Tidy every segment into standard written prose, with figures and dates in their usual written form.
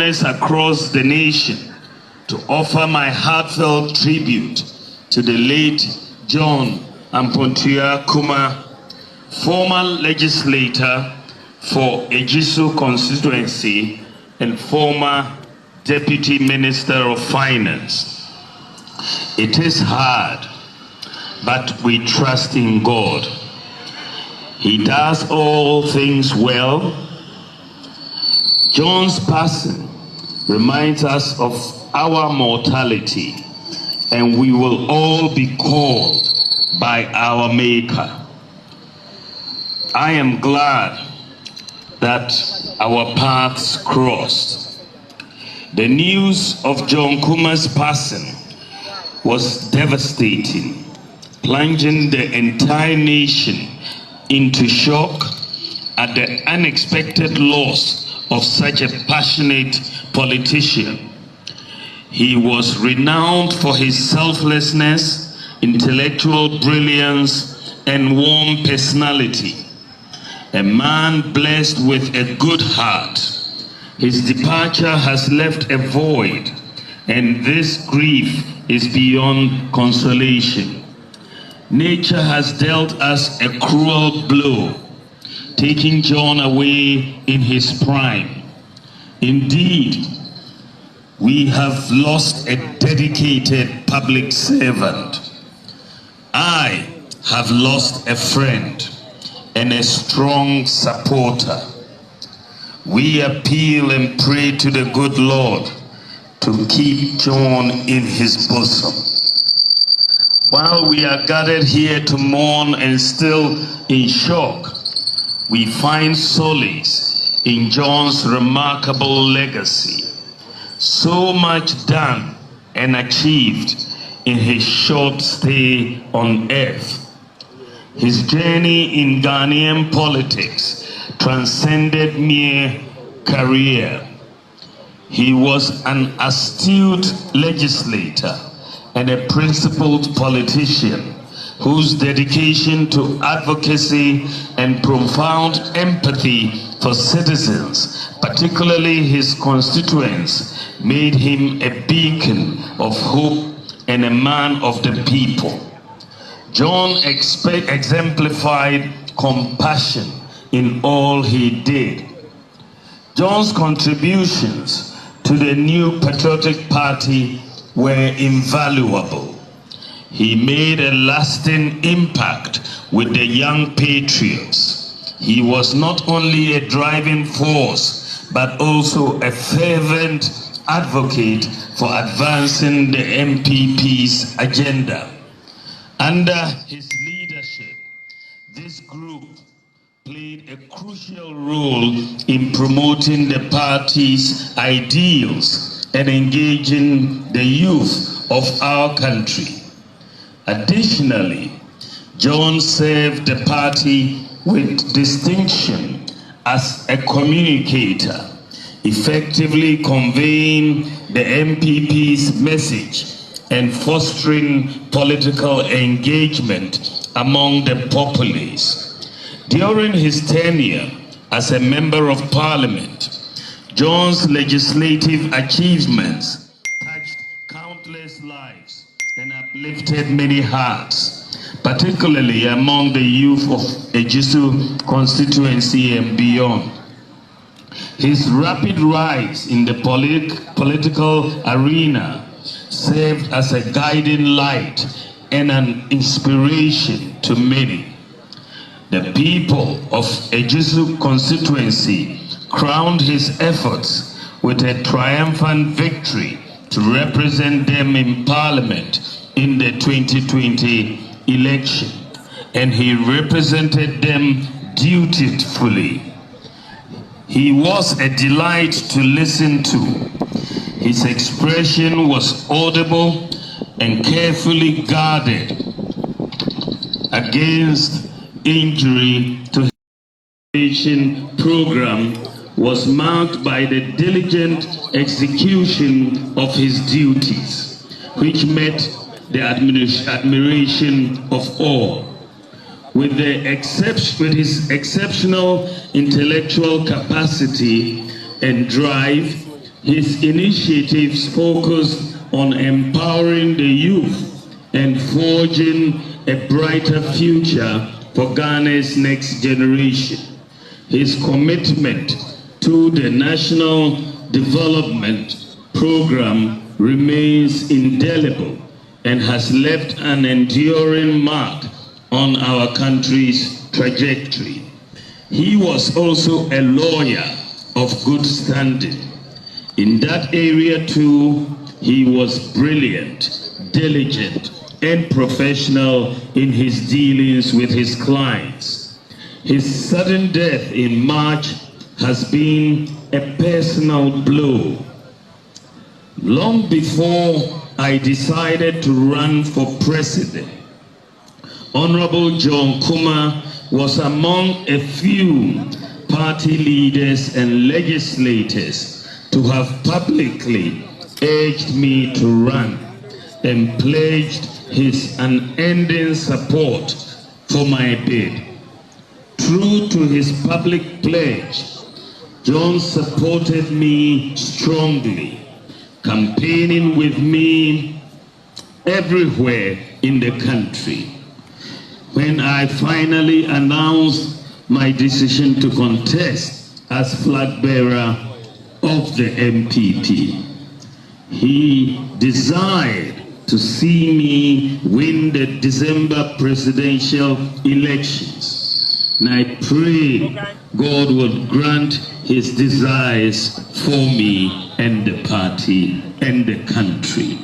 across the nation to offer my heartfelt tribute to the late John Ampontua Kumah, former legislator for Ejisu constituency and former Deputy Minister of Finance. It is hard, but we trust in God. He does all things well. John's passing reminds us of our mortality, and we will all be called by our Maker. I am glad that our paths crossed. The news of John Kumah's passing was devastating, plunging the entire nation into shock at the unexpected loss of such a passionate politician. He was renowned for his selflessness, intellectual brilliance, and warm personality. A man blessed with a good heart. His departure has left a void, and this grief is beyond consolation. Nature has dealt us a cruel blow, taking John away in his prime. Indeed, we have lost a dedicated public servant. I have lost a friend and a strong supporter. We appeal and pray to the good Lord to keep John in his bosom. While we are gathered here to mourn and still in shock, we find solace in John's remarkable legacy. So much done and achieved in his short stay on earth. His journey in Ghanaian politics transcended mere career. He was an astute legislator and a principled politician whose dedication to advocacy and profound empathy for citizens, particularly his constituents, made him a beacon of hope and a man of the people. John exemplified compassion in all he did. John's contributions to the new patriotic party were invaluable. He made a lasting impact with the young patriots. He was not only a driving force, but also a fervent advocate for advancing the MPP's agenda. Under his leadership, this group played a crucial role in promoting the party's ideals and engaging the youth of our country. Additionally, John served the party with distinction as a communicator, effectively conveying the MPP's message and fostering political engagement among the populace. During his tenure as a member of parliament, John's legislative achievements touched countless lives and uplifted many hearts, particularly among the youth of Ejisu constituency and beyond. His rapid rise in the political arena served as a guiding light and an inspiration to many. The people of Ejisu constituency crowned his efforts with a triumphant victory to represent them in Parliament in the 2020 election, and he represented them dutifully. He was a delight to listen to. His expression was audible and carefully guarded against injury to his education program was marked by the diligent execution of his duties, which met the admiration of all. With his exceptional intellectual capacity and drive, His initiatives focus on empowering the youth and forging a brighter future for Ghana's next generation. His commitment to the National Development Program remains indelible and has left an enduring mark on our country's trajectory. He was also a lawyer of good standing. In that area too, he was brilliant, diligent, and professional in his dealings with his clients. His sudden death in March has been a personal blow. Long before I decided to run for president, Honorable John Kumah was among a few party leaders and legislators to have publicly urged me to run and pledged his unending support for my bid. True to his public pledge, John supported me strongly, campaigning with me everywhere in the country. When I finally announced my decision to contest as flag bearer of the MPP, he desired to see me win the December presidential elections. And I pray God would grant his desires for me and the party and the country.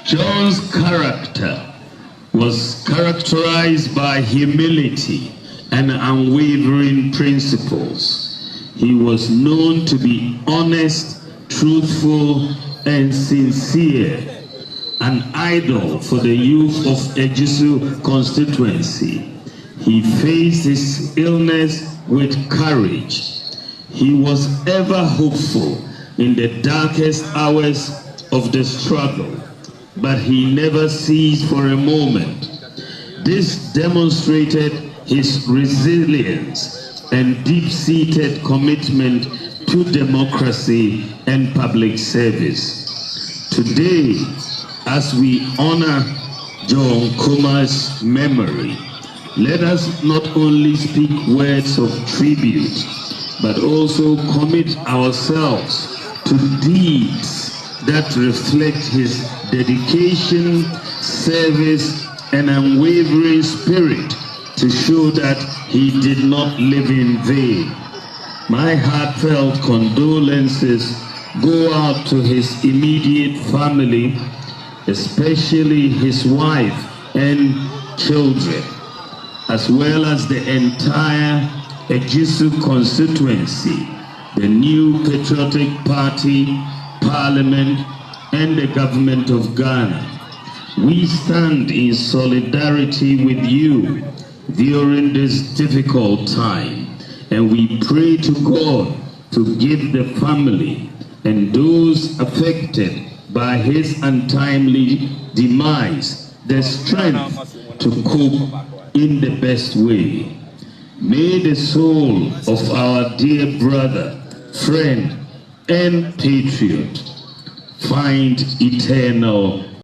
John's character was characterized by humility and unwavering principles. He was known to be honest, truthful, and sincere, an idol for the youth of Ejisu constituency. He faced his illness with courage. He was ever hopeful in the darkest hours of the struggle, but he never ceased for a moment. This demonstrated his resilience and deep-seated commitment to democracy and public service. Today, as we honor John Kumah's memory, let us not only speak words of tribute, but also commit ourselves to deeds that reflect his dedication, service, and unwavering spirit to show that he did not live in vain. My heartfelt condolences go out to his immediate family, especially his wife and children, as well as the entire Ejisu constituency, the new Patriotic Party, Parliament, and the government of Ghana. We stand in solidarity with you during this difficult time, and we pray to God to give the family and those affected by his untimely demise the strength to cope in the best way. May the soul of our dear brother, friend, and patriot find eternal